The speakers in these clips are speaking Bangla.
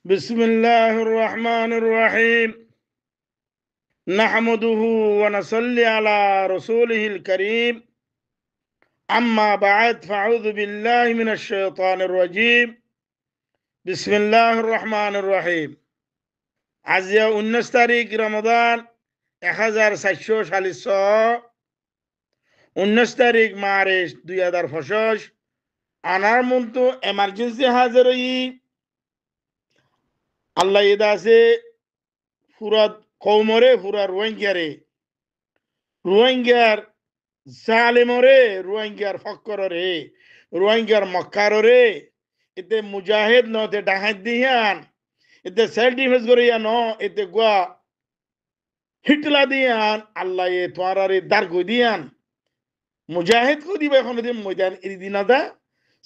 بسم الله الرحمن الرحيم. نحمده ونصلي على رسوله الكريم. أما بعد فأعوذ بالله من الشيطان الرجيم. بسم الله الرحمن الرحيم. আজিয়া 19 তারিখ রমজান 1400 সালের 19 তারিখ মার্চ 2025 আনার মতো এমার্জেন্সি হাজির হই আল্লাহ ইদাসে পুরা কৌমরে পুরা রোহিঙ্গার জালেমরে রোহিঙ্গার ফক্করে রোহিঙ্গার মক্কাররে এতে মুজাহিদ নতে ডাহাত দিয়ান এতে সেলফ ডিফেন্স করিয়া ন এতে গোয়া হিটলা দিয়ান আল্লাহ এ তোয়ারে দার গই দিয়ান মুজাহিদ কো দিবে এখন দিম ময়দান ইরিদি নাদা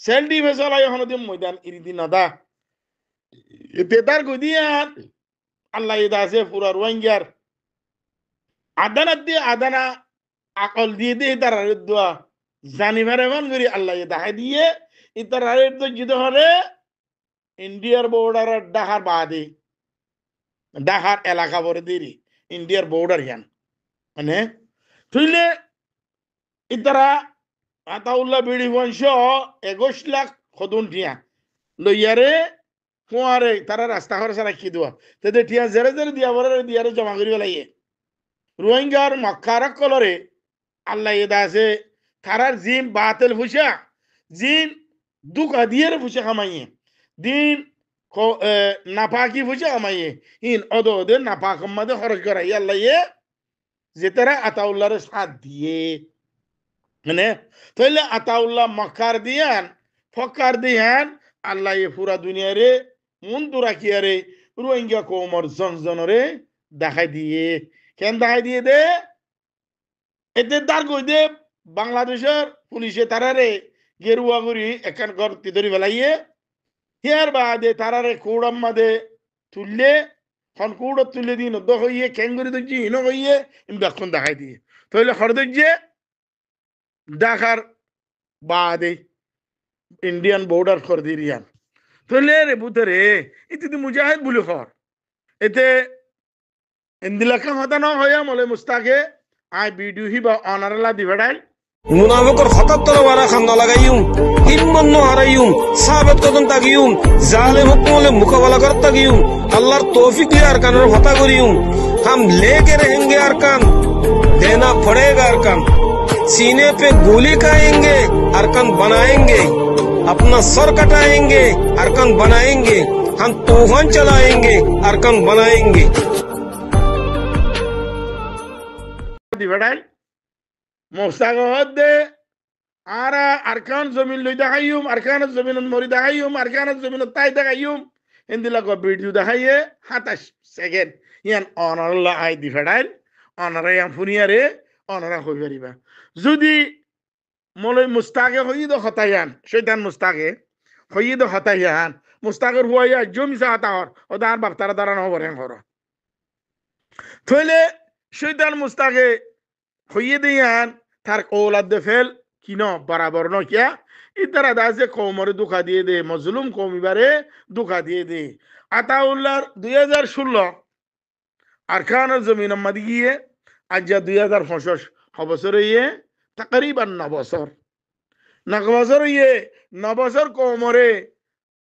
সেলফ ডিফেন্স আলাই এখন দিম ময়দান ইরিদি নাদা এতে দার গই দিয়ান আল্লাহ এ দাসে পুরা রোহিঙ্গার আদানা দিয়ে আদানা আকল দিয়ে দিয়ে তারা দোয়া জানি ভারেমান করি আল্লাহ দাহাই দিয়ে ইতারা তো জিতে হলে ইন্ডিয়ার বর্ডার ডাহার বাদে ডাহার এলাকা বরে দেরি ইন্ডিয়ার বর্ডার হিয়ান মানে তুইলে ইতারা আতাউল্লাহ বিড়ি বংশ 21 লাখ খদুন টিয়া লইয়ারে কুয়ারে তারা রাস্তা খরচ রাখি দেওয়া তাদের টিয়া জেরে জেরে দিয়া বরে দিয়ারে জমা করি পেলাইয়ে রোহিঙ্গার মক্কারক কলরে আল্লাহ এদাসে তারার জিম বাতিল ফুসা জিন দুকা দিয়ে ফুসা কামাইয়ে দিন নাপাকি ফুসা কামাইয়ে ইন ওদের নাপাক মাদে খরচ করাই আল্লাহ যে তারা আতাউল্লাহর সাথ দিয়ে মানে তাইলে আতাউল্লাহ মক্কার দিয়ান ফক্কার দিয়ান আল্লাহ পুরা দুনিয়ারে মুন্দু রাখিয়ারে রোহিঙ্গা কৌমর জনজনরে দেখাই দিয়ে কেন দেখাই দিয়ে দে এতে তার কই দে বাংলাদেশের পুলিশে তারারে গেরুয়া করি এখান গর্তি ধরি ফেলাইয়ে হিয়ার বাদে তারারে কৌড়াম মাদে তুললে খন কৌড় তুলে দিন নদ্দ হইয়ে কেঙ্গুরি দেখছি হিন হইয়ে বেক্ষণ দেখাই দিয়ে তাহলে হরদে দেখার বাদে ইন্ডিয়ান বর্ডার কর দিয়ান তাহলে রে বুতরে এতে মুজাহিদ বলে খর এতে ইন্দিলাকা হতা না হইয়া মলে মুস্তাকে আই ভিডিও হিবা অনারলা দিবেড়াই মুনাফিকর হতাত্তর বারা খান্না লাগাইয়ুম ইমান নো হারাইয়ুম সাবেত কদম তাগিয়ুম জালেম হুকুমলে মুকাবলা কর তাগিয়ুম আল্লাহর তৌফিক লিয়ে আরকানের হতা করিয়ুম हम लेके रहेंगे अरकान देना पड़ेगा अरकान सीने पे गोली खाएंगे अरकान बनाएंगे अपना सर कटाएंगे अरकान बनाएंगे हम तूफान चलाएंगे अरकान बनाएंगे দিবেড়াই মোস্তাক হদে আরা আরকান জমিন লই দেখাইয়ুম আরকানের জমিনত মরি দেখাইয়ুম আরকানের জমিনত তাই দেখাইয়ুম ইন্দিলা গো ভিডিও দেখাইয়ে 27 সেকেন্ড ইয়ান অনারলা আই দিবেড়াই অনারা ইয়ান ফুনিয়ারে অনারা কই পারিবা যদি মলই মুস্তাকে হইদ হতায়ান শয়তান মুস্তাকে হইদ হতায়ান মুস্তাকের হুয়াইয়া জমিসা হতাহর ওদার বাপতারা দাঁড়ানো বরেন হর থইলে শয়তান মুস্তাকে হইয়ে দিয়ান তার কৌলাদ দে ফেল কিন বরাবর ন কিয়া ইতারা দাসে কৌমরে দুঃখা দিয়ে দে মজলুম কৌমিবারে দুঃখা দিয়ে দে আতাউল্লাহর 2016 আরকানের জমিন মাদি গিয়ে আজ 2025 বছর ইয়ে তাকরিবান 9 বছর 9 বছর ইয়ে 9 বছর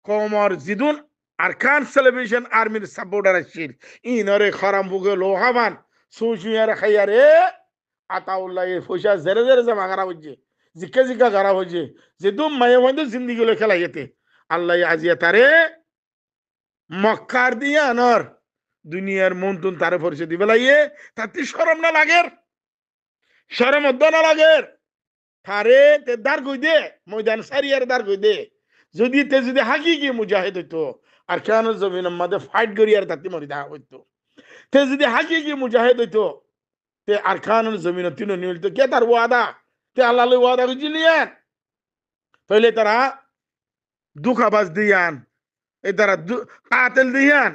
কৌমর জিদুন আরকান সেলিব্রেশন আর্মির সাপোর্টার আছিল ইনরে খরাম বুকে লোহাবান সুসুয়ার খাইয়ারে আতাউল্লাহ এ পয়সা জেরে জেরে জমা করা হচ্ছে জিকা করা হচ্ছে যে তুম মায়ে মধ্যে জিন্দিগি লো খেলা যেতে আল্লাহ আজিয়া তারে মক্কার দিয়ে আনর দুনিয়ার মন্তুন তারে পরিচয় দিবে লাগিয়ে তাতে শরম না লাগের শরম অদ্দ না লাগের তারে তে দার কই দে ময়দান সারিয়ার দার কই দে যদি হাকিকি মুজাহিদ হইতো আর কেন জমিনের মধ্যে ফাইট করি আর তাতে মরি দেখা হইতো তে যদি হাকিকি মুজাহিদ হইতো তে আরকানের জমিন তিন নিমিলতো কে তার ওয়াদা তে আল্লাহ ওয়াদা বুঝলিয়ান তাহলে তারা দুঃখাবাজ দিয়ান এ তারা কাতেল দিয়ান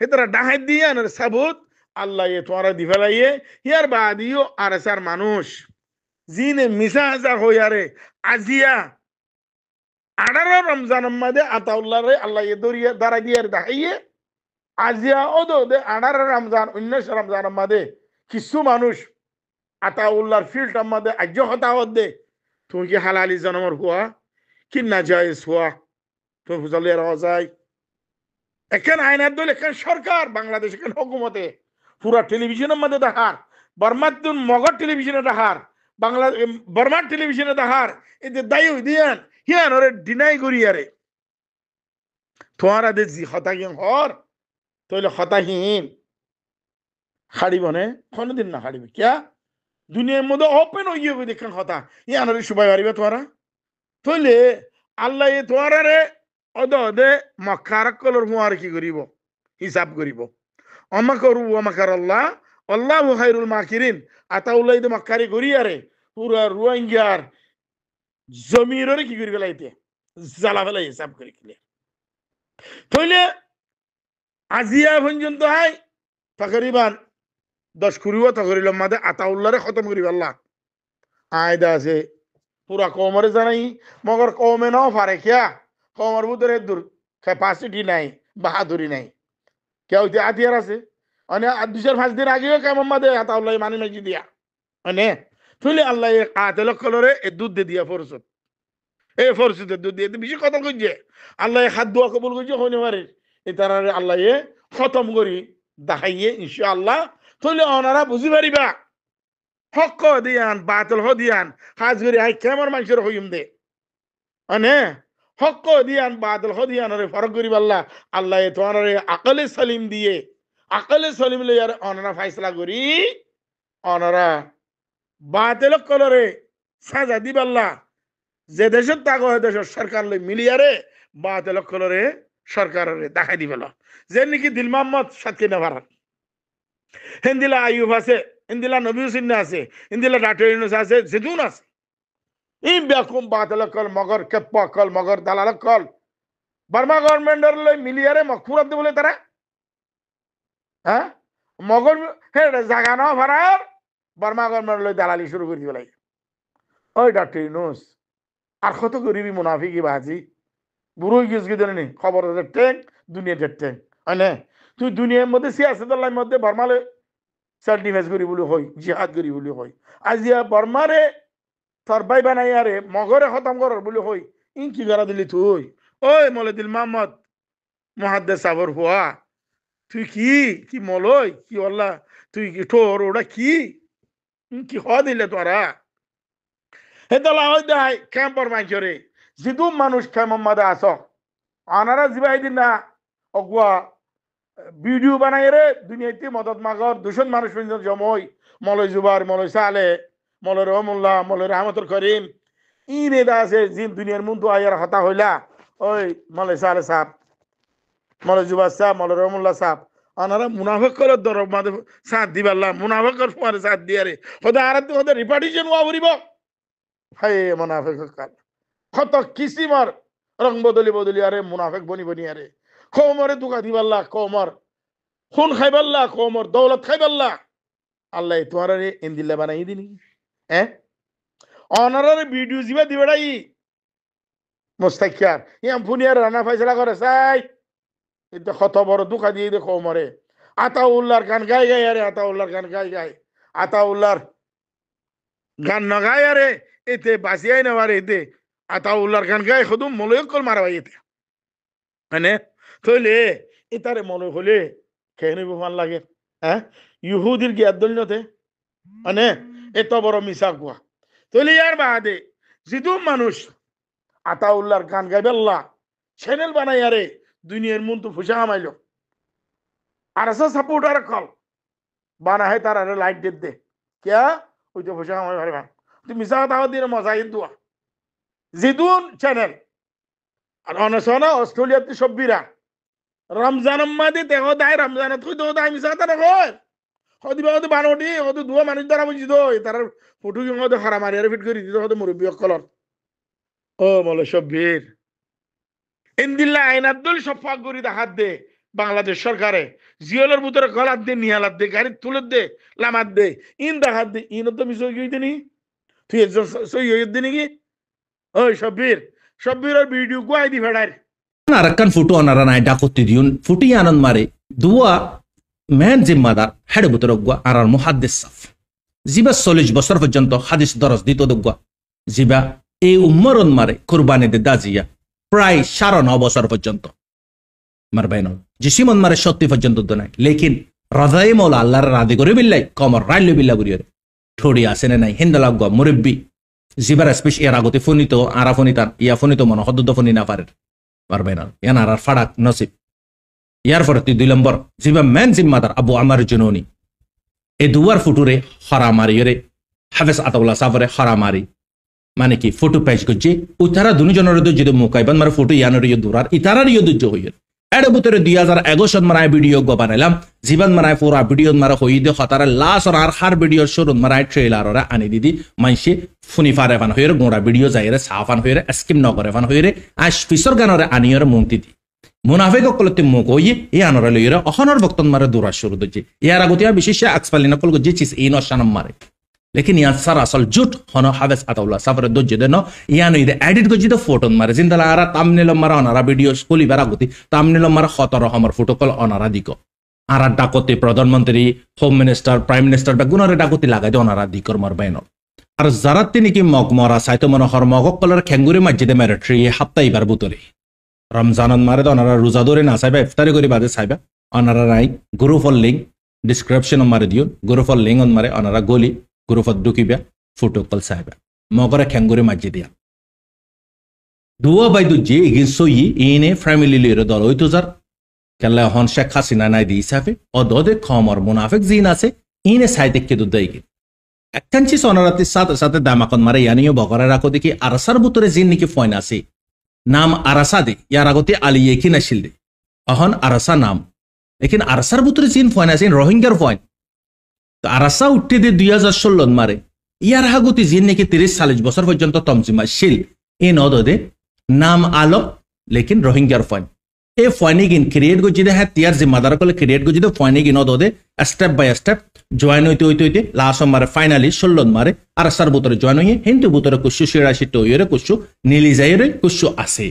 এ তারা ডাহাই দিয়ান আর সাবুত আল্লাহ এ তোরা দি ফেলাইয়ে ইয়ার বাদিও আর সার মানুষ জিনে মিসা হাজা হইয়ারে আজিয়া 18 রমজান মধ্যে আতাউল্লাহ রে আল্লাহ এ দরিয়া দাঁড়া দিয়ে দেখাইয়ে আজিয়া ওদো দে 18 রমজান 19 রমজান মধ্যে কিছু মানুষ আতাউল্লাহর ফিল্ড মধ্যে আজ্য হতাওয়াত দে তুমি কি হালালি জনমর হুয়া কি না জায়েজ হুয়া তুমি বুঝলে রাওয়া যায় এখানে আইনার দল এখানে সরকার বাংলাদেশ এখানে হুকুমতে পুরা টেলিভিশনের মধ্যে দেখার বর্মাতুন মগর টেলিভিশনে দেখার বাংলা বর্মার টেলিভিশনে দেখার এতে দায়ী দিয়ান হিয়ান ওরে ডিনাই করি আরে তোমারা দেখছি হতাহীন হর তৈলে হতাহীন হাড়িব নে কোনোদিন না হাড়িবে কিয়া দুনিয়ার মধ্যে ওপেন হয়ে গিয়ে দেখেন হতা ইয়ান ওরে সুবাই পারিবে তোমারা তৈলে আল্লাহ এ তোমারা রে অদে মক্কার কলর হুয়ার কি করিব হিসাব করিব অমাকরু অমাকার আল্লাহ আল্লাহু খায়রুল মাকিরিন আতাউল্লাহ দে মক্কারি করিয়ারে পুরা রোহিঙ্গার জমিরে কি করি ফেলাইতে জ্বালা ফেলাই হিসাব করি ক্লিয়ার তইলে আজিয়া পর্যন্ত হয় তকরিবান 10-20 তকরিল মাদে আতাউল্লাহরে খতম করি আল্লাহ আয়দা আছে পুরা কমরে জানাই মগর কমে নাও পারে কিয়া কমর ভিতরে দূর ক্যাপাসিটি নাই বাহাদুরি নাই কেউ যে আতিয়ার আছে মানে 2-5 দিন আগেও কেমন মাদে আতাউল্লাহ মানি নাকি দিয়া মানে তুলে আল্লাহ কাতেল কলরে এ দুধ দিয়ে দিয়া ফরসত এই ফরসতের দুধ দিয়ে বেশি কথা কইছে আল্লাহ হাত দোয়া কবুল কইছে হইতে পারে এই তারারে আল্লাহ খতম করি দেখাইয়ে ইনশাআল্লাহ তুলে ওনারা বুঝি পারিবা হক দিয়ান বাতিল দিয়ান কাজ করি আই কেমন মানুষের হইম দে মানে হক দিয়ান বাতিল দিয়ান রে ফরক করি আল্লাহ আল্লাহ তোমার আকলে সালিম দিয়ে আকলে সালিম লইয়ার ওনারা ফয়সালা করি ওনারা বাতিল কলরে সাজা দিবাল্লা যে দেশের তাগো দেশের সরকার লই মিলিয়ারে বাতিল কলরে সরকারে দেখাই দিবেল যে নাকি দিল মোহাম্মদ সাতকে নেভার হিন্দিলা আইয়ুব আছে ইন্দিলা নবী হুসেন আছে ইন্দিলা ডাক্তার ইউনুস আছে যেতুন আছে এই বেকুম বাতিল কল মগর কেপ্পা কল মগর দালাল কল বার্মা গভর্নমেন্টের লই মিলিয়ারে মকফুরাত বলে তারা হ্যাঁ মগর হে জায়গা না ভাড়ার বার্মা গভর্নমেন্ট লই দালালি শুরু করে দিবে ওই ডাক্তার ইউনুস আর কত গরিবি মুনাফিকি বাজি বুড়ো গিয়েছ কি জানি খবর ট্যাং দুনিয়া ট্যাং হয় তুই দুনিয়ার মধ্যে সিয়াসতের মধ্যে বর্মালে সেলফ ডিফেন্স করি বলে হয় জিহাদ করি বলে হয় আজিয়া বর্মারে তোর ভাই বানাই আরে মগরে খতম করার বলে হয় ইন কি করা দিলি তুই ওই মলে দিল মোহাম্মদ মহাদ্দেস সাবর হুয়া তুই কি মলই কি আল্লাহ তুই কি ঠোর ওটা কি কি হওয়া দিলে তোরা হেতলা হয় দেয় ক্যাম্পর মাইচরে জিদুম মানুষ খেমম মাদে আস আনারা জিবাই দিন না অগুয়া ভিডিও বানাই রে দুনিয়াতে মদত মাগর 200 মানুষ পর্যন্ত জমই মলয় জুবার মলয় সালে মলয় রহমুল্লাহ মলয় রহমতুল করিম ইনে দা আছে জিন দুনিয়ার মুন্দু আয়ার হতা হইলা ওই মলয় সালে সাহেব মলয় জুবার সাহেব মলয় রহমুল্লাহ সাহেব আনারা মুনাফিক করে দরব মাদে সাথ দিবাল্লাহ মুনাফিক করে ফুয়ারে সাথ দিয়ারে খোদা আরাতে ওদের রিপার্টিশন ওয়া করিব হায় মুনাফিক কাল কত কিসিমার রং বদলি আরে মুনাফিক বনি আরে কমরে দুকা দিবাল্লাহ কমর খুন খাইবাল্লাহ কমর দৌলত খাইবাল্লাহ আল্লাহ তোমার ইন্দিল্লা বানাই দিনি হ্যাঁ অনারে ভিডিও জিবা দিবেড়াই মুস্তাকিয়ার ইয়াম ফুনিয়ার রানা ফয়সালা করে চাই এটা কত বড় দুকা দিয়ে দে কমরে আতাউল্লাহর গান গাই আরে আতাউল্লাহর গান গাই আতাউল্লাহর গান না গাই আরে এতে বাসিয়াই না পারে এতে আতাউল্লাহর গান গাই খুদুম মলয় কল মারা এতে মানে তইলে এটারে মনে হলে খেয়ে নিব ভাল লাগে হ্যাঁ ইহুদির জ্ঞাদলতে মানে এত বড় মিশা কুয়া তইলে ইয়ার বাদে জিদু মানুষ আতাউল্লাহর গান গাইবে আল্লাহ চ্যানেল বানাই আরে দুনিয়ার মন তো ফুসা হামাইল আর আছে সাপোর্টার কল বানা হয় তার আরে লাইট দে কিয়া ওই তো ফুসা হামাই পারবা তুই মিশা কথা দিয়ে মজা দোয়া জিদুন চ্যানেল আর অনসনা অস্ট্রেলিয়াতে সব্বিরা রমজান মাদে দেখো দায় রমজানত কই দো দায় মিছা তা নয় হদিবা হদি বানোটি হদি দুয়া মানুষ দ্বারা বুঝি দো তার ফটো কি মধ্যে হারা মারি আর ফিট করে দিতে হদি মুরব্বী কলর ও মলে সব্বির ইন্দিল্লা আইন আব্দুল সফাক করি হাত দে বাংলাদেশ সরকারে জিওলের ভিতরে গলাত দে নিহালাত দে গাড়ি তুলে দে লামাত দে ইন দেখাত দে ইন তো মিছ গই দিনি তুই একজন সই হই দিনি কি ওই সব্বির শব্বিরের ভিডিও গুয়াই দি ফেড়ার আরাকান ফুটো অনারা নাই ডাকতি দিউন ফুটি আনন্দ মারে দুয়া মেন জিম্মাদার হেড বুতর গুয়া আরার মুহাদ্দিস সাফ জিবা 40 বছর পর্যন্ত হাদিস দরজ দিত দুগুয়া জিবা এই উম্মরন মারে কুরবানি দে দাজিয়া প্রায় 9.5 বছর পর্যন্ত মারবাইন জিসিমন মারে 70 পর্যন্ত দনাই লেকিন রাজাই মৌলা আল্লাহর রাদি করে বিল্লাই কমর রাইল বিল্লা বুরিয়রে ঠোড়ি আসে নাই হিন্দালা গুয়া মুরব্বি জিবার স্পেশ এর আগতে ফোনিত আরা ফোনিতার ইয়া ফোনিত মন হদ্দ ফোনি না পারে মারবাইন ইয়ান আর ফাড়াক নসিব ইয়ার পরে 2 নম্বর জিবা মেন জিম্মাদার আবু আমার জুনুনি এ দুয়ার ফুটুরে হরা মারিয়রে হাফেজ আতাউল্লাহ সাফরে হরা মারি মানে কি ফটো পেজ করছে উতারা দুজনের যদি মুকাইবান মারে ফটো ইয়ানোর ইয়ে দূরার ইতারার ইয়ে দুর্য হইয়ের এর ভিতরে 2021 মারায় ভিডিও গো বানাইলাম জীবন মারায় পুরা ভিডিও মারা হই দে হতারা লাস্ট আর হার ভিডিও শুরু মারায় ট্রেলার ওরা আনি দিদি মাইসে ফুনি ফারে ফান হইরে গোড়া ভিডিও যাইরে সাফান হইরে স্কিম ন করে ফান হইরে আজ ফিসর গানরে আনিয়র মুক্তি দি মুনাফিক কলতে মুক হই এই আনরে লইরে অহনর বক্তন মারে দূরা শুরু দজি ইয়ার আগতিয়া বিশেষ এক্সপ্লেইন কল গজি চিস এই নশানম মারে लेकिन यार सर असल जुट होनो हावेस आताउल्ला सफर दो जदे नो यानो इदे एडिट गजि तो फोटो मारे जिंदला आरा तामनेल मारा अनारा वीडियो स्कूली बेरा गति तामनेल मारा खतर हमर फोटो कल अनारा दिको आरा डाकते प्रधानमंत्री होम मिनिस्टर प्राइम मिनिस्टर बेगुनारे डाकते लागाय दे अनारा दिकर मार बैनो আর জারাত তিনি কি মগ মরা সাইতো মন হর মগ কলর খেঙ্গুরে মসজিদে মেরেট্রি হাপ্তাই বার বুতরে রমজানন মারে তো অনারা রোজা ধরে না চাইবা ইফতারি করি বাদে চাইবা অনারা নাই গ্রুপ অল লিংক ডিসক্রিপশন মারে দিও গ্রুপ অল লিংক মারে অনারা গলি গ্রুপত ঢুকিবা ফটো কল চাইবা মগরে খেঙ্গুরে মাজি দিয়া দুয়া বাইদু যে ইগিন সই ইনে ফ্যামিলি লিরে দল হইতো যার কেলা হন শেখ হাসিনা নাই দি হিসাবে অদদে খমর মুনাফিক জিন আছে ইনে সাইতে কে দুদাই কি একখানচি সোনারাতি সাথে সাথে দামাকন মারে ইয়ানিও বগরে রাখো দেখি আরসার ভিতরে জিন নাকি ফয়ন আছে নাম আরসা দে ইয়ার আগতে আলী একি নাছিল দে অহন আরসা নাম লেকিন আরসার ভিতরে জিন ফয়ন আছে রোহিঙ্গার ফয়ন আরাসা উঠতে দিয়ে 2016 মারে ইয়ার হাগতি জিন নাকি 30-40 বছর পর্যন্ত তমজিমা শিল এ নদে নাম আলো লেকিন রোহিঙ্গার ফয়ন এ ফয়নিগিন ক্রিয়েট গজি দে হ্যাঁ তিয়ার জিম্মাদার কলে ক্রিয়েট গজি দে ফয়নিগিন নদে স্টেপ বাই স্টেপ জয়েন হইতে লাস্ট মারে ফাইনালি 16 মারে আরাসার ভিতরে জয়েন হই হিন্দু ভিতরে কুশু 86 টইরে কুশু নীলি যাইরে কুশু আছে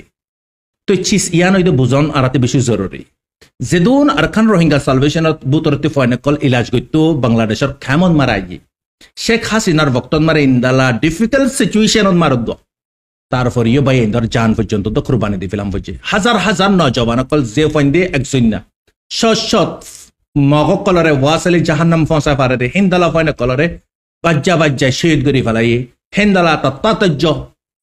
তো চিস ইয়ান হইতে বুজন আরাতে বেশি জরুরি যেদুন আরখান রোহিঙ্গা সালভেশন বুতরতে ফয়নে কল ইলাজ গইতো বাংলাদেশের খেমন মারাই শেখ হাসিনার বক্তন মারে ইন্দালা ডিফিকাল্ট সিচুয়েশন মারদ তারপর ইয়ে ভাই ইন্দর জান পর্যন্ত তো কুরবানি দি ফিলাম বুঝে হাজার হাজার নজওয়ান কল যে ফয়ন্দে একজন না শত মগ কলরে ওয়াসালি জাহান্নাম ফসা পারে রে হিন্দালা ফয়নে কলরে বাজ্জা শহীদ গরি ফেলাই হিন্দালা তত্তাতজ্জ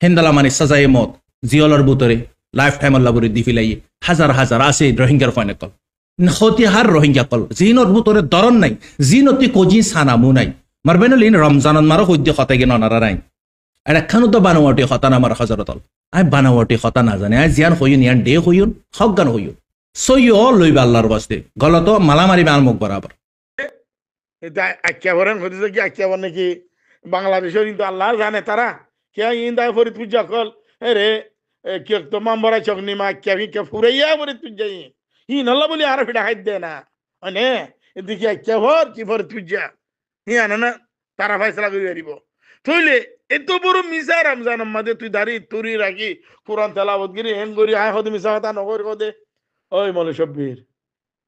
হিন্দালা মানে সাজায়ে মত জিয়লর বুতরে লাইফ টাইম লাবরে দি ফিলাই হাজার হাজার আছে রোহিঙ্গার ফয়নে কল নখতি হার রোহিঙ্গা কল জিনর বুতরে দরন নাই জিনতি কোজি সানামু নাই মারবেনলিন রমজানন মারো হইদ্য খতে গিন অনারা নাই আর একখানো তো বানাওয়াটি খতা না মার হাজারতল আই বানাওয়াটি খতা না জানে আই জিয়ান হইন ইয়ান ডে হইন হকগান হইন সইও লইবা আল্লাহর বাস্তে গলত মালামারি বাল মুখ বরাবর এটা আখ্যা ভরেন হইছে কি আখ্যা বল নাকি বাংলাদেশের কিন্তু আল্লাহ জানে তারা কে ইন্দা ফরিদ পূজা কল রে কে তো মামবরা চকনি মা কে ফুরাইয়া ফরিদ পূজা ই নল্লা বলি আর ফিডা হাইদ দে না মানে এদিকে আখ্যা ভর কি ফরিদ পূজা হি আনা না তারা ফয়সালা করি পারিব থইলে এত বড় মিসা রমজান মাঝে তুই দাঁড়ি তুরি রাখি কোরআন তেলাওয়াত গিরি হেন করি আয় হদে মিসা কথা নগর কদে ওই মলে শব্বির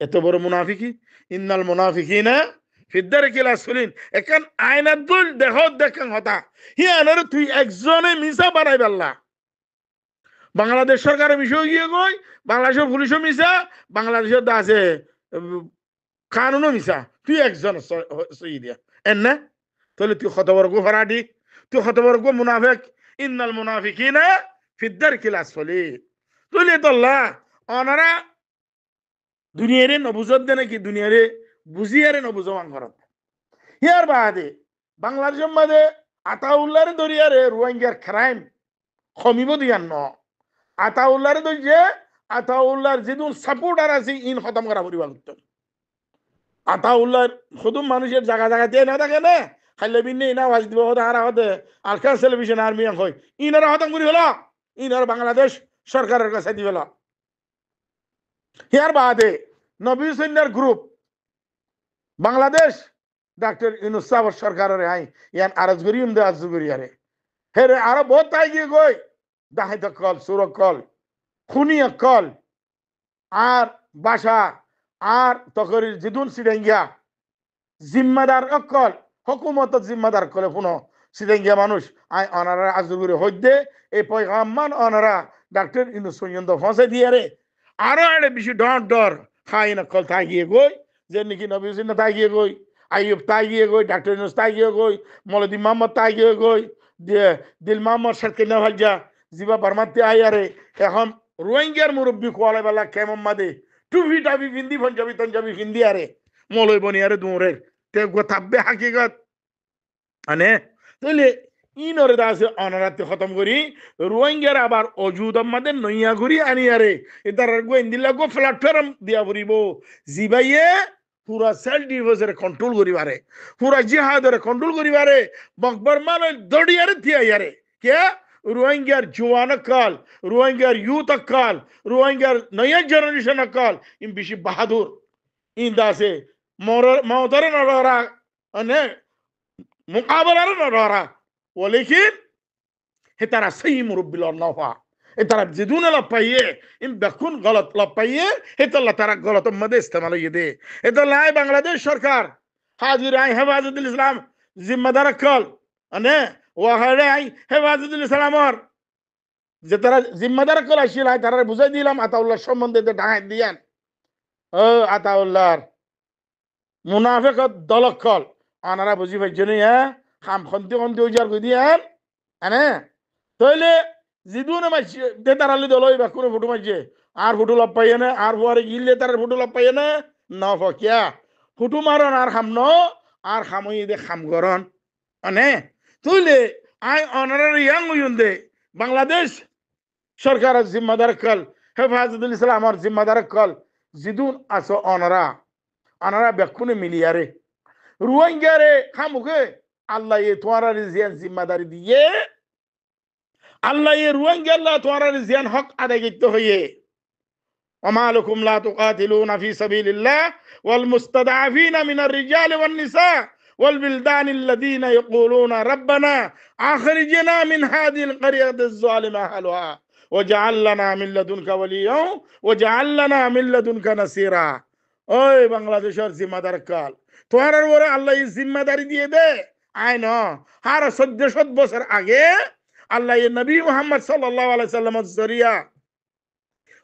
এত বড় মুনাফিকি ইন্নাল মুনাফিকিনা ফিদ্দার কিলা সুলিন এখন আয়নাত দুল দেখান হতা হি আনার তুই একজনে মিসা বানাই পারলা বাংলাদেশ সরকারের বিষয় গিয়ে কই বাংলাদেশের পুলিশও মিসা বাংলাদেশের আছে কানুনও মিসা তুই একজন সই দিয়া এন না তাহলে তুই কত বড় গোফারাডি তুই কত বড় গো মুনাফিক ইন্নাল মুনাফিকিনা ফিদ্দার কিলা সুলিন তুই তোল্লা অনারা দুনিয়ারে নবুজত দে নাকি দুনিয়ারে বুঝিয়ারে নবুজমান করত ইয়ার বাদে বাংলাদেশের মাঝে আতাউল্লাহরে দরিয়ারে রোহিঙ্গার ক্রাইম কমিব দিয়ান ন আতাউল্লাহরে দরিয়ে আতাউল্লাহর যেদুন সাপোর্টার আছে ইন খতম করা পরিবার উত্তম আতাউল্লাহর খুদুম মানুষের জায়গা জায়গাতে না থাকে না খাইলে বিনে ইনা ওয়াজ দিব হতে আর হতে আলকান টেলিভিশন আর্মি হয় ইনারা খতম করি হলো ইনার বাংলাদেশ সরকারের কাছে দি হলো ইয়ার বাদে নবী সৈন্যের গ্রুপ বাংলাদেশ ডক্টর ইউনূস সাহেব সরকারের আই ইয়ান আরজ গরিম দে আজ গরিয়ারে হেরে আরো বহুত তাই গিয়ে গই ডাহাইত কল সুর কল খুনিয়া কল আর বাসা আর তকরির জিদুন সিডেঙ্গিয়া জিম্মাদার অকল হকুমত জিম্মাদার কলে শুনো সিডেঙ্গিয়া মানুষ আই অনারা আজুগুরি হইদে এই পয়গাম্মান অনারা ডাক্তার ইন্দু সৈন্দ ফসে দিয়ে রে আরো আরে বেশি ডর খাই না কল থাকিয়ে গই যে নাকি নবী হুসেন থাকিয়ে গই আইয়ুব তাগিয়ে গই ডাক্তার ইউনুস তাগিয়ে গই মৌলভী মোহাম্মদ তাগিয়ে গই দিল মোহাম্মদ সরকার ভাজা জিবা বারমাতে আয়ারে এখন রোহিঙ্গার মুরব্বী কোয়ালে বেলা কেমন মাদে টুপি টাপি হিন্দি পঞ্জাবি তঞ্জাবি হিন্দি আরে মলই বনি আরে দূরের তে থাকবে হাকিগত মানে তাহলে ইনরে দাসে অনারাতে খতম করি রোহিঙ্গার আবার অজুদ আমাদের নইয়া ঘুরি আনি আরে এটার গোয়েন্দিল্লা গো প্ল্যাটফর্ম দিয়া পড়িব জিবাইয়ে পুরা সেলফ ডিফেন্সের কন্ট্রোল করিবারে পুরা জিহাদের কন্ট্রোল করিবারে বকবর মানে দড়িয়ারে থিয়াইয়ারে কে রোহিঙ্গার জওয়ান কাল রোহিঙ্গার ইউথ কাল রোহিঙ্গার নয়া জেনারেশন কাল ইন বেশি বাহাদুর ইন দাসে মৌতরে নড়া মানে মুকাবলার নড়া ও লেকিন হে তারা সহি মুরব্বি লন্নফা এ তারা জিদুন লপাইয়ে ইন বেকুন গলত লপাইয়ে হে তো তারা গলত মধ্যে ইস্তেমাল হইয়ে দে এ তো লাই বাংলাদেশ সরকার হাজির আই হেফাজতুল ইসলাম জিম্মাদার কল মানে ওয়াহারে আই হেফাজতুল ইসলামর যে তারা জিম্মাদার কল আসিল আই তারা বুঝাই দিলাম আতাউল্লাহ সম্বন্ধে ডাহাই দিয়ান ও আতাউল্লাহর মুনাফিক দলকল আনারা বুঝি পাইছনি হ্যাঁ খাম খন্তি খন্তি উজার কই দিয়ান আনে তাইলে জিদুনে মাইছে দে তারালি দলই বা কোনো ফুটু মাইছে আর ফুটু লপ পাইয়ে না আর ফুয়ারে গিললে তার ফুটু লপ পাইয়ে না না ফকিয়া ফুটু মারন আর খাম ন আর খামই দে খাম গরন মানে তুইলে আই অনারারি ইয়াং উইন্দে বাংলাদেশ সরকারের জিম্মাদার কল হেফাজতুল ইসলামের জিম্মাদার কল জিদুন আসো অনারা বেকুনে মিলিয়ারে রোহিঙ্গারে খামুকে আল্লাহ এ তোমার জিম্মাদারি দিয়ে আল্লাহ এ রোহিঙ্গা আল্লাহ তোমার জিয়ান হক আদায় করতে হইয়ে وما لكم لا تقاتلون في سبيل الله والمستضعفين من الرجال والنساء والبلدان الذين يقولون ربنا أخرجنا من هذه القرية الظالمة أهلها وجعل لنا من لدنك وليا وجعل لنا من لدنك نصيرا ওই বাংলাদেশের জিম্মাদার কাল তোমার ওরে আল্লাহ জিম্মাদারি দিয়ে দে আই ন আর 1400 বছর আগে আল্লাহ নবী মুহাম্মদ সাল্লাল্লাহু আলাইহি সাল্লামের জরিয়া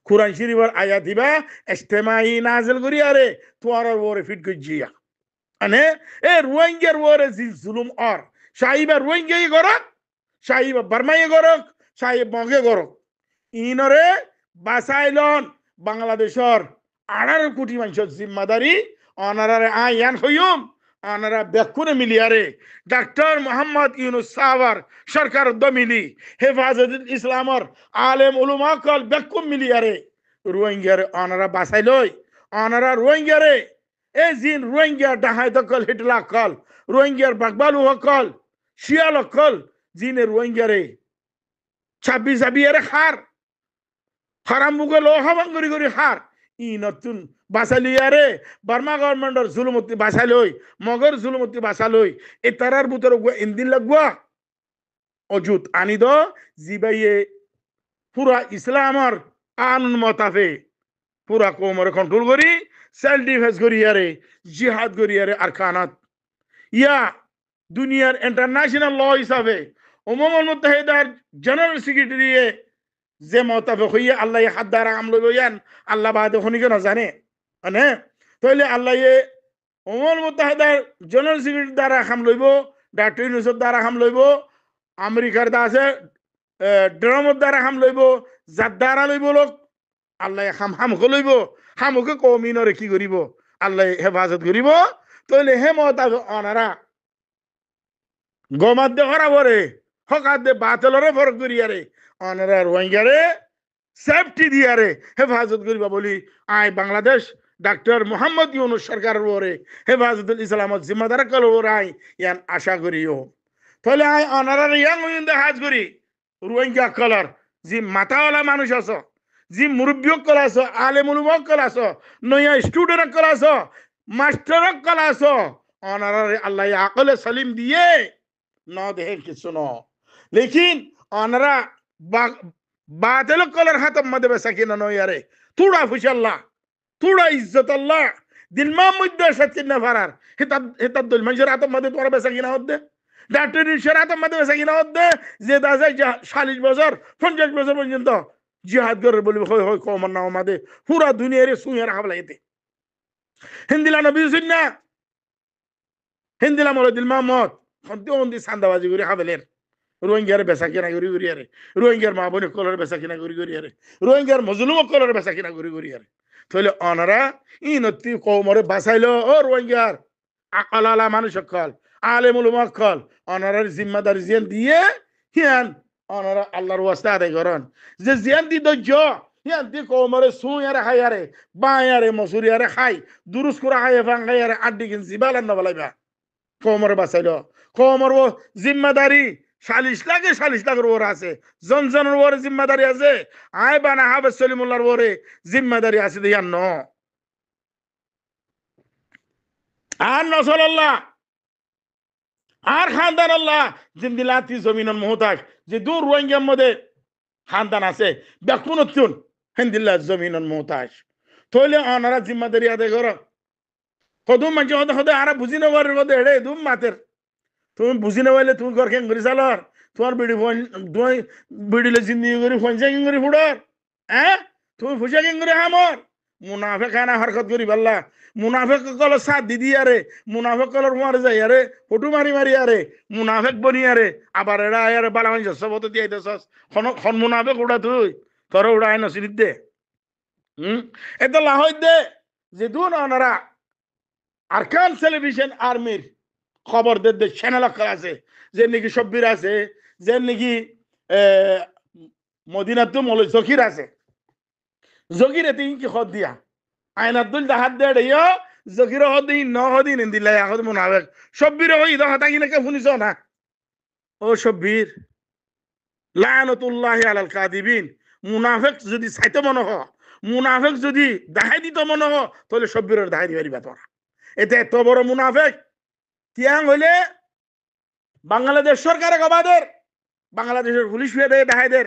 কুরআন শরীফের আয়াত দিবা ইজতিমাই নাজিল করি আরে তোমার ওরে ফিট গজিয়া মানে এ রোহিঙ্গার ওরে জুলুম আর সাহিবা রোহিঙ্গাই গরক সাহিবা বার্মাই গরক সাহিব মগে গরক ইনরে বাসাইলন বাংলাদেশের 18 কোটি মানুষের জিম্মাদারি অনারারে আয়ান হইম অনারা বেকুনে মিলিয়ারে ডাক্তার মোহাম্মদ ইউনুস সাওয়ার সরকার দমিলি হেফাজতুল ইসলামর আলেম উলামা কল বেকুম মিলিয়ারে রোহিঙ্গারে অনারা বাসাই লই অনারা রোহিঙ্গারে এ জিন রোহিঙ্গা ডাহাই দকল হিটলা কল রোহিঙ্গার বাগবালু হকল শিয়াল হকল জিনে রোহিঙ্গারে 26 আবিয়ারে খার হারাম মুগে লোহাবাঙ্গরি করি খার ই নতুন বাসালিয়ারে বার্মা গভর্নমেন্টর জুলুমতি বাসালই মগর জুলুমতি বাসালই এ তারার ভিতর ইন্দিন লাগবা অজুত আনি দ জিবাইয়ে পুরা ইসলামর আইন মোতাবে পুরা কোমর কন্ট্রোল করি সেলফ ডিফেন্স করি আরে জিহাদ করি আরে আরকানাত ইয়া দুনিয়ার ইন্টারন্যাশনাল ল হিসাবে উম্মুল মুত্তাহিদার জেনারেল সেক্রেটারি যে মোতাবে হইয়া আল্লাহ হাত দ্বারা কাম লইব ইয়ান আল্লাহ বাদে খনিকে না জানে মানে তাইলে আল্লাহ উম্মুল মুত্তাহিদার জেনারেল সেক্রেটারি দ্বারা কাম লইব ডাক্তার ইউনুসের দ্বারা কাম লইব আমেরিকার দাসে ড্রামের দ্বারা কাম লইব যার দ্বারা লইব লোক আল্লাহ হামকে লইব হামকে কমিনরে কি করিব আল্লাহ হেফাজত করিব তাইলে হে মোতাবে অনারা গমাত দে হরাবরে হকাত দে বাতলরে ফরক করিয়ারে অনারা রোহিঙ্গারে সেফটি দিয়ারে হেফাজত করিবা বলি আই বাংলাদেশ ডাক্তার মোহাম্মদ ইউনুস সরকারের ওরে হেফাজতুল ইসলামত জিম্মাদার কল ওরাই ইয়ান আশা করিও তাহলে আই অনারা ইয়াং উইন্দে হাজ করি রোহিঙ্গা কলার জি মাথাওয়ালা মানুষ আছো জি মুরব্বী কল আছো আলেম উলামা কল আছো নয়া স্টুডেন্ট কল আছো মাস্টার কল আছো অনারা আল্লাহ আকলে সালিম দিয়ে ন দেহে কিছু ন লেকিন অনারা বাতিল কলর হাতম মধ্যে বেসা কিনা নয় আরে থোড়া ফুশাল্লাহ থোড়া ইজ্জত আল্লাহ দিলমাম মধ্যে সত্যি না ফারার হেতার দল মানুষের হাতম মধ্যে তোরা বেসা কিনা হতে ডাক্তার হাতম মধ্যে বেসা কিনা হতে যে দাসে 40 বছর 50 বছর পর্যন্ত জিহাদ করে বলবে হয় হয় কমর না আমাদের পুরা দুনিয়ারে সুইয়ার হাবলা এতে হিন্দিলা নবী সুন্না হিন্দিলা মলে দিলমাম মত হন্দি সান্দাবাজি করে হাবেলের রোহিঙ্গার বেচা কিনা করি করি আরে রোহিঙ্গার মা বোনের কলর বেচা কিনা করি করি আরে রোহিঙ্গার মজলুম কলর বেচা কিনা করি করি আরে তাহলে অনারা ইনতি কৌমরে বাঁচাইলো ও রোহিঙ্গার আলালা মানুষ কল আলেমুল কল অনারার জিম্মাদারি জিয়ান দিয়ে হিয়ান অনারা আল্লাহর ওয়াস্তে আদায় করেন যে জিয়ান দি ধৈর্য হিয়ান দি কৌমরে সুই আরে খাই আরে বাঁই আরে মসুরি আরে খাই দুরুস করে খাই ভাঙাই আরে আড্ডি কিনছি বালান না বলাইবা কৌমরে বাঁচাইলো কৌমর ও জিম্মাদারি 40 লাখের ওর আছে জনজনের ওরে জিম্মাদারি আছে আয় বানা হাবেজ সলিমুল্লাহর ওরে জিম্মাদারি আছে দিয়ান ন আর নসল আল্লাহ আর খানদান আল্লাহ জিন্দিলাতি জমিনন মোহতাজ যে দূর রোহিঙ্গার মধ্যে খানদান আছে বেকুনতুন হিন্দিল্লাহ জমিনন মোহতাজ তইলে অনারা জিম্মাদারি আদায় করো কদম মাঝে হতে হতে আরা বুঝি না পারে হতে হেড়ে দুম মাতের তুমি বুঝি না পাইলে তুমি ঘর কেন করি চালর তোমার বিড়িলে জিন্দিগি করি ফঞ্চা কেন করি ফুডর হ্যাঁ তুমি ফুসা কেন করি হামর মুনাফে খানা হরকত করি পাল্লা মুনাফেক কল সাথ দিদি আরে মুনাফেক কলর মারে যাই আরে ফটো মারি মারি আরে মুনাফেক বনি আরে আবার এরা আরে বালা মানুষ সব হতে দিয়ে দিছস খন মুনাফেক উড়া তুই তোর উড়াই নসিরিত দে এত লাহই দে যে দুন অনারা আরকান টেলিভিশন আর্মির খবর দে চ্যানেল আছে যে নাকি সব্বির আছে যে নাকি মদিনাত মল জকির আছে জকির এতে কি খদ দিয়া আইনাতুল হাত দে রেয় জকির হদিন ন হদিন দিলাই এখন মুনাফেক সব্বির ওই ইদ হাতা কিনা কে শুনিছ না ও সব্বির লানাতুল্লাহি আলাল কাদিবিন মুনাফেক যদি চাইতে মনে হ মুনাফেক যদি দেখাই দিত মনে হ তাহলে সব্বিরের দেখাই দিবারিবা তোরা এতে এত বড় মুনাফেক তিয়াং হইলে বাংলাদেশ সরকারে গবাদের বাংলাদেশের পুলিশ দেখাইদের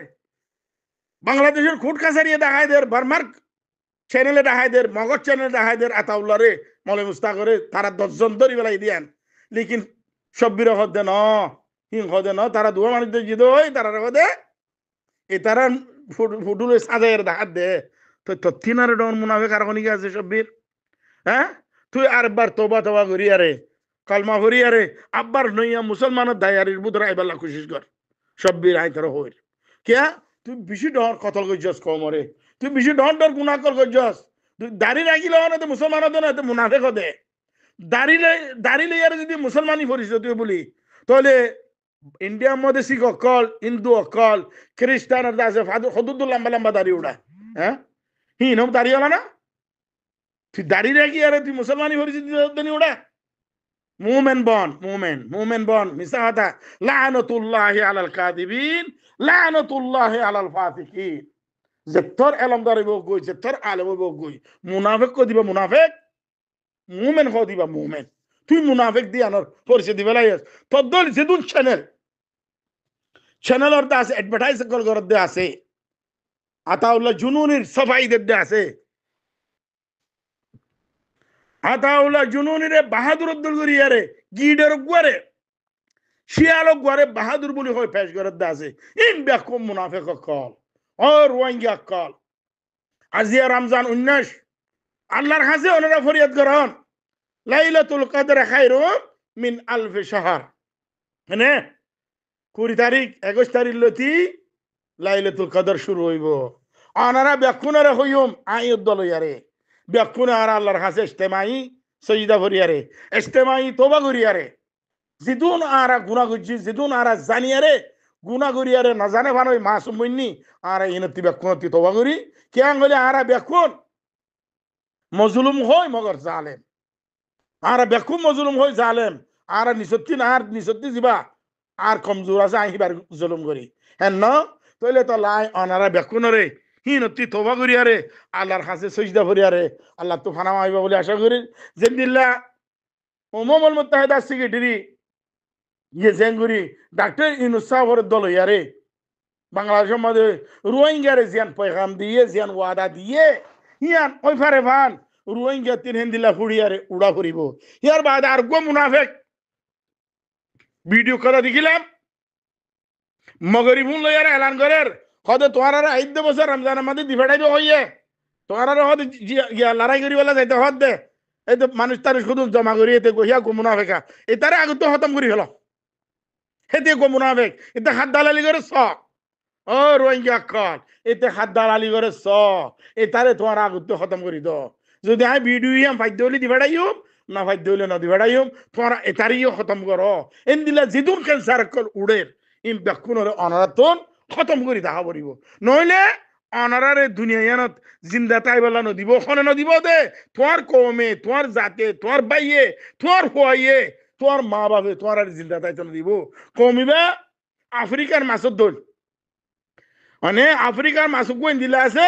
বাংলাদেশের কোর্ট কাছারি দেখাইদের বার্মার চ্যানেলে দেখাইদের মগজ চ্যানেলে দেখাইদের আতাউল্লাহরে মলে মুস্তা করে তারা 10 জন ধরি বেলাই দিয়ান লেকিন সব্বির হদে ন হিং হদে ন তারা দুয়া মানুষ জিদ হই তারা হদে এ তারা ফুটুলে সাজাইয়ের দেখাত দে তো তত্তিনারে ডন মুনাফেক আর কোন আছে সব্বির হ্যাঁ তুই আরেকবার তোবা তোবা করি আরে কালমা করি আরে আব্বার নইয়া মুসলমানের দায়ারির বুধরা এবার কোশিশ কর সব্বির আই তারা হইর কিয়া তুই বেশি ডর কতল গজ্জস কমরে তুই বেশি ডর ডর গুনাহ কর গজ্জস তুই দাড়ি রাখিলে না তো মুসলমান হতো না তো মুনাফেক হতে দাড়ি লইয়ারে যদি মুসলমানই পরিচয় তুই বলি তাহলে ইন্ডিয়ার মধ্যে শিখ অকল হিন্দু অকল খ্রিস্টান আছে হদুদুল লম্বা লম্বা দাড়ি উড়া হ্যাঁ হিনম দাড়ি হলা না তুই দাড়ি রাখি আরে তুই মুসলমানই পরিচয় উড়া মুমেন বন মিসা কথা লানাতুল্লাহি আলাল কাদিবিন লানাতুল্লাহি আলাল ফাসিকিন যে তোর এলমদার বগই যে তোর আলেম বগই মুনাফিক কো দিবা মুনাফিক মুমেন কো দিবা মুমেন তুই মুনাফিক দি আনর পরিচয় দিবা লাইস তোর দল যেদুন চ্যানেল অর্থ আছে অ্যাডভার্টাইজ কর দে আছে আতাউল্লাহ জুনুনির সফাই দে আছে আতাউল্লাহ জুনুনিরে বাহাদুর আব্দুল গরিয়ারে গিডের গুয়ারে শিয়ালক গুয়ারে বাহাদুর বলি হয় পেশ করত আছে ইন বেকম মুনাফিক কল আর রোহিঙ্গা কল আজিয়া রমজান 19 আল্লাহর কাছে ওনারা ফরিয়াদ করেন লাইলাতুল কদর খায়রুম মিন আলফ শাহর মানে 20 তারিখ 21 তারিখ লতি লাইলাতুল কদর শুরু হইব ওনারা বেকুনারে হইম আইয়ুদ দলয়ারে বেকুনা আর আল্লাহর কাছে ইজতেমাই সজদা করিয়ারে ইজতেমাই তওবা করিয়ারে জিদুন আরা গুনাহ করছি জিদুন আরা জানিয়ারে গুনাহ করিয়ারে না জানে ভানোই মাসুম বইনি আরা ইনতি বেকুনতি তওবা করি কেন বলে আরা বেকুন মজলুম হয় মগর জালেম আরা বেকুন মজলুম হয় জালেম আরা নিসত্তি না আর নিসত্তি দিবা আর কমজোর আছে আহিবার জুলুম করি হেন ন তইলে তো লাই অনারা বেকুনরে হিনতি তওবা করিয়ারে আল্লাহর কাছে সজদা করিয়ারে আল্লাহ তো ফানা আইবা বলে আশা করি জিন্দিল্লাহ উম্মুল মুত্তাহিদা সেক্রেটারি ইয়ে জেঙ্গুরি ডাক্তার ইউনুস সাহেবের দল ইয়ারে বাংলাদেশের মধ্যে রোহিঙ্গারে জিয়ান পয়গাম দিয়ে জিয়ান ওয়াদা দিয়ে হিয়ান ওই ফারে ভান রোহিঙ্গা তিন হিন্দিলা ফুড়িয়ারে উড়া ফুরিব ইয়ার বাদ আর গো মুনাফেক ভিডিও কথা দেখিলাম মগরিবুন লইয়ার এলান করের হদে তোমার আর 8 বছর রমজানের মধ্যে দিফাটাইব হইয়ে তোমার আর হদে লড়াই করিবেলা যাইতে হদ দে এই তো মানুষ তার শুধু জমা করি এতে গহিয়া গো মুনাফেকা এ তারে আগে তো খতম করি হলো হেতে গো মুনাফেক এতে হাত দালালি করে স ও রোহিঙ্গা কল এতে হাত দালালি করে স এ তারে তোমার আগে তো খতম করি দ যদি আমি ভিডিও ইয়াম ফাইদ হলে দিফাটাইম না ফাইদ হলে না দিফাটাইম তোমার এ তারিও খতম করো এন দিলা জিদুন ক্যান্সার কল উড়ের ইম বেকুনরে অনারাতন খতম করি দেখা পড়িব নইলে অনারারে দুনিয়ানত জিন্দা তাইবেলা নদিব ওখানে নদিব দে তোমার কমে তোমার জাতে তোমার বাইয়ে তোমার হইয়ে তোমার মা বাবে তোমার আর জিন্দা তাইতে নদিব কমিবা আফ্রিকার মাছের দোল মানে আফ্রিকার মাছ কোন দিলা আছে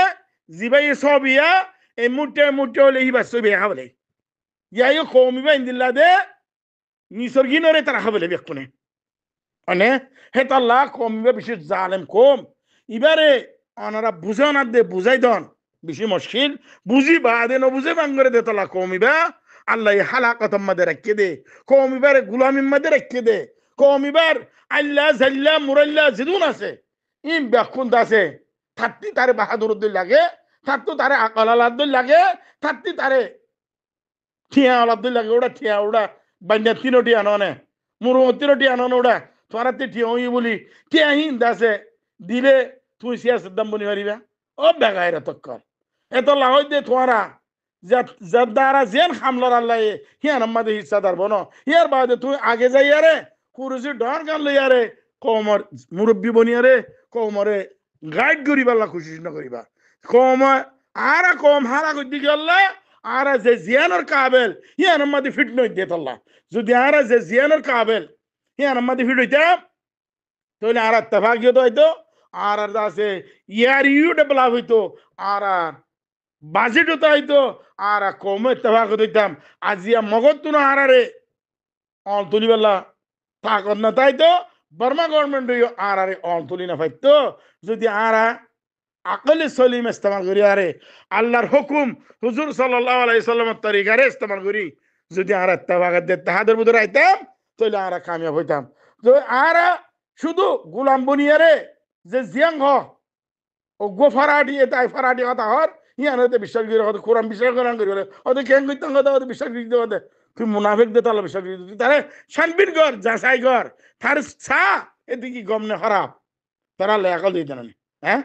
জিবাই সব ইয়া এই মুটে হলে ই বাস ছবি দেখা বলে ইয়াইও কমিবা ইন্দিল্লা দে নিসর্গিনরে তারা খাবলে বেকুনে মানে হেতাল্লাহ কমবে বেশি জালেম কম এবারে ওনারা বুঝাও না দে বুঝাই দন বেশি মুশকিল বুঝি বাদে ন বুঝে বাঙ্গরে দে তালা কমিবা আল্লাহ হালাকতম মাদে রাখকে দে কমিবার গুলামির মাদে রাখকে দে কমিবার আল্লাহ জাল্লা মুরাল্লা জিদুন আছে ইম বেকুন আছে থাত্তি তারে বাহাদুর লাগে থাত্তু তারে আকলালাদ লাগে থাত্তি তারে ঠিয়া আলাদ লাগে ওটা ঠিয়া ওটা বান্যা তিনটি আননে মুরু তিনটি আনন ওটা তোরা তে ঠিয়া হই বলি ঠিয়া হিন দাসে দিলে তুই সিয়াসত দাম বনি পারিবা ও বেগাইরা তক্কর এত লাহই দে তোরা যারা জেন হামলার আল্লাহ হিয়ান আমাদের হিসাদার বনো ইয়ার বাদে তুই আগে যাই আরে কুরুসি ডর গান লই আরে কমর মুরব্বী বনি আরে কমরে গাইড করিবা আল্লাহ খুশি না করিবা কম আর কম হারা কই দি গেল্লা আর যে জিয়ানোর কাবেল হিয়ান আমাদের ফিট নই দে আল্লাহ যদি আর যে জিয়ানোর কাবেল হিয়ান আমাদের ফিট হইতা তাহলে আর ইত্তেফাকিও তো হইতো আর আছে ইয়ার ইউ ডেভেলপ হইতো আর বাজেটও তো হইতো আর কম ইত্তেফাক হইতাম আজিয়া মগজ তো না আরে অল তুলিবেলা তাকত না তাই তো বর্মা গভর্নমেন্ট আর আরে অল তুলি না পাইতো যদি আর আকলে সলিম ইস্তেমাল করি আরে আল্লাহর হুকুম হুজুর সাল্লাল্লাহু আলাইহি সাল্লামের তরিকারে ইস্তেমাল করি যদি আর ইত্তেফাক দে তাহাদের ভিতরে আইতাম তাহলে আর কামিয়াব হইতাম তো আর শুধু গোলাম বনিয়ারে যে জিয়াং হ ও গো ফারাটি তাই ফারাটি কথা হর ইয়ানতে বিশ্বাস করি হতে কোরআন বিশ্বাস করান করি হতে কেন কইতাম কথা হতে বিশ্বাস করি হতে তুই মুনাফিক দে তাহলে বিশ্বাস করি তারে শানবির ঘর যাচাই ঘর তার ছা এদিকে গম না খারাপ তারা লেখাল দিতে না হ্যাঁ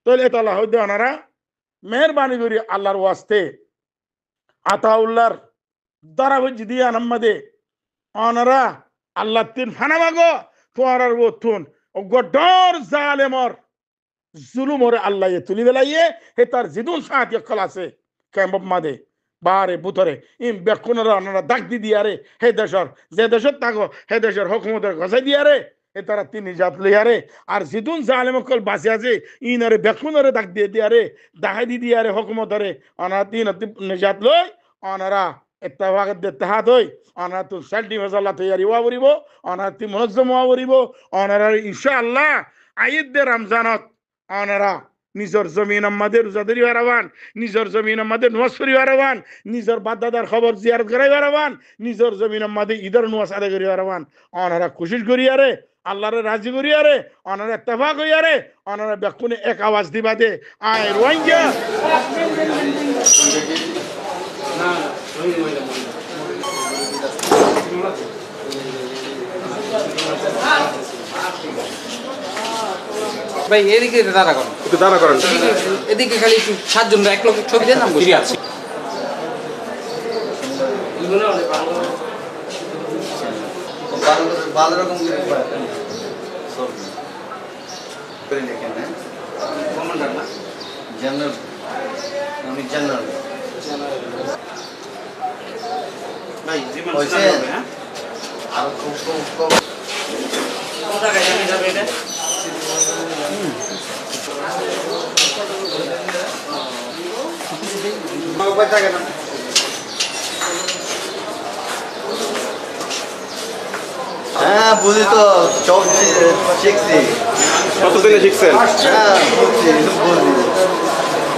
তাহলে তাহলে হইতে ওনারা মেহরবানি করি আল্লাহর ওয়াস্তে আতাউল্লাহর দ্বারা বুঝি দিয়ে আনাম্মাদে ওনারা আল্লাহ তিন ফানা মাগো তোমার আর ও তুন ও গডর জালেমর জুলুমরে আল্লাহ তুলি বেলাইয়ে হে তার জিদুন সাহায্য কল আছে কেমব মাদে বারে বুতরে ইম বেকুনরা ওনারা দাগ দি দিয়ারে হে দেশর যে দেশত থাকো হে দেশের হুকুমতের গছাই দিয়ারে এ তারা তিন নিজাত লইয়ারে আর জিদুন জালেম কল বাসে আছে ইনারে বেকুনরে দাগ দিয়ে দিয়ারে দাহাই দি দিয়ারে হুকুমতরে ওনারা তিন নিজাত লই ওনারা ইত্তেফাক দে তাহাদ হই ওনারা তো সেলটি ফজল্লাহ তৈয়ারি হওয়া বরিব ওনারা তি মুনজ্জম হওয়া বরিব ওনারা ইনশাআল্লাহ আইদ দে রমজানত ওনারা নিজের জমিন আমাদের রোজাদারি হারাবান নিজের জমিন আমাদের নোয়াজ করি হারাবান নিজের বাদদাদার খবর জিয়ারত করাই হারাবান নিজের জমিন আমাদের ঈদের নোয়াজ আদায় করি হারাবান ওনারা কোশিশ করি আরে আল্লাহরে রাজি করি আরে ওনারা ইত্তেফাক হই আরে ওনারা বেকুনে এক আওয়াজ দিবা দে আয় রোহিঙ্গা ভাই এদিকে দাঁড়া করেন একটু দাঁড়া করেন এদিকে খালি একটু 7 জন এক লোক ছবি দেন না বসে আছি ভালো রকম কমান্ডার না জেনারেল আমি জেনারেল ভাই জীবন হয়েছে? হবে হ্যাঁ আর খুব কোন জায়গায় যাবে এটা হ্যাঁ বুঝি তো চোখ শিখছি কতদিনে শিখছেন? হ্যাঁ বুঝছি, বুঝি।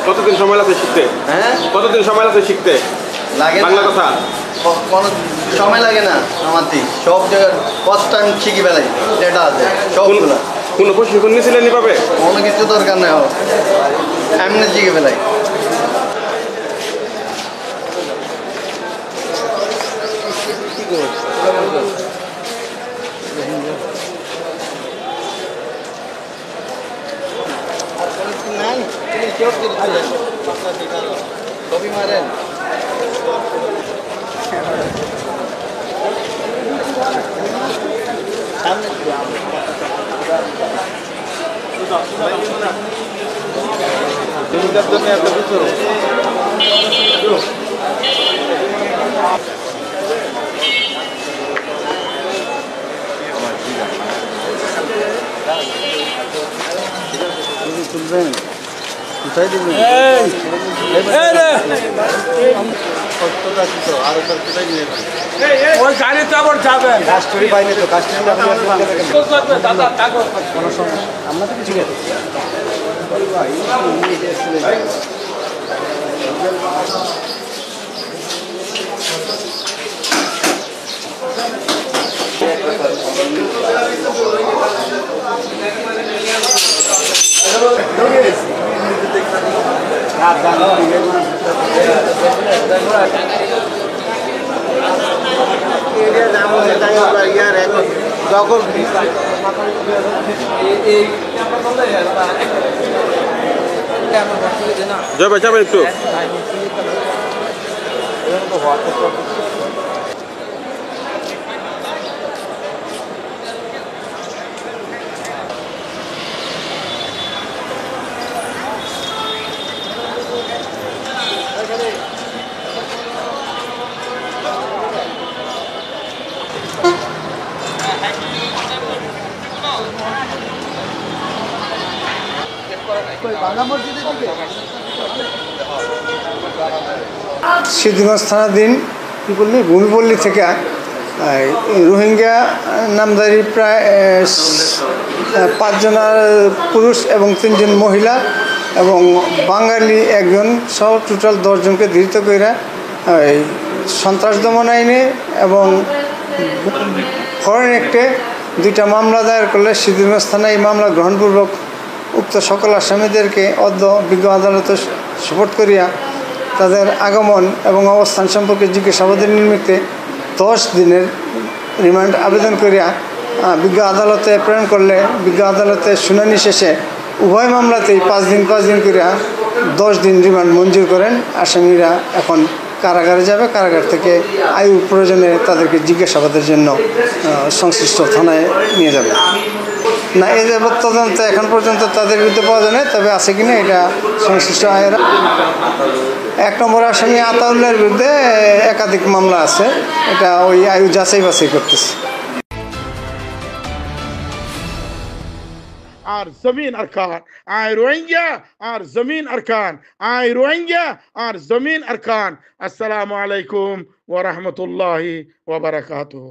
কতদিন সময় লাগছে শিখতে? হ্যাঁ কতদিন সময় লাগছে শিখতে লাগে না। বাংলা কথা? কোনো সময় লাগে না আমার দিক সব জায়গায় ফার্স্ট টাইম শিখি বেলাই যেটা আছে সবগুলো। কোনো প্রশিক্ষণ নিয়েছিলেন এভাবে? কোনো কিছু দরকার নেই, এমনি শিখে বেলাই। কবি মারেন তুলবেন কোথায় দিবেন? আরো কোথায় নিয়ে ওই গাড়িতে আবার যাবেন কাস্টরি পাইনি তো কাস্টরি দাদা কাগজ কোনো সমস্যা আমরা তো কিছু গেছি যখন জয় ভাই যাবেন একটু? সিদ্ধিগঞ্জ থানাধীন কী বললি ভূমিপল্লী থেকে রোহিঙ্গা নামধারী প্রায় 5 জন পুরুষ এবং 3 জন মহিলা এবং বাঙালি একজন সহ টোটাল 10 জনকে ধৃত করে সন্ত্রাস দমন আইনে এবং ফরেন অ্যাক্টে 2টা মামলা দায়ের করলে সিদ্ধিগঞ্জ থানায় এই মামলা গ্রহণপূর্বক উক্ত সকল আসামিদেরকে বিজ্ঞ আদালতে সুপোর্ট করিয়া তাদের আগমন এবং অবস্থান সম্পর্কে জিজ্ঞাসাবাদের নিমিত্তে 10 দিনের রিমান্ড আবেদন করিয়া বিজ্ঞ আদালতে প্রেরণ করলে বিজ্ঞ আদালতে শুনানি শেষে উভয় মামলাতেই 5 দিন করিয়া 10 দিন রিমান্ড মঞ্জুর করেন। আসামিরা এখন কারাগারে যাবে, কারাগার থেকে আইন প্রয়োজনে তাদেরকে জিজ্ঞাসাবাদের জন্য সংশ্লিষ্ট থানায় নিয়ে যাবে। না এই যাবৎ তদন্ত এখন পর্যন্ত তাদের বিরুদ্ধে পাওয়া যায় না, তবে আছে কিনা এটা সংশ্লিষ্ট আয়ের 1 নম্বর আসামি আতাউল্লাহর বিরুদ্ধে একাধিক মামলা আছে, এটা ওই আয়ু যাচাই বাছাই করতেছে। আর জমিন আরকান আয় রোহিঙ্গা আর জমিন আরকান আয় রোহিঙ্গা আর জমিন আরকান। আসসালামু আলাইকুম ওয়া রাহমাতুল্লাহি ওয়া বারাকাতুহু।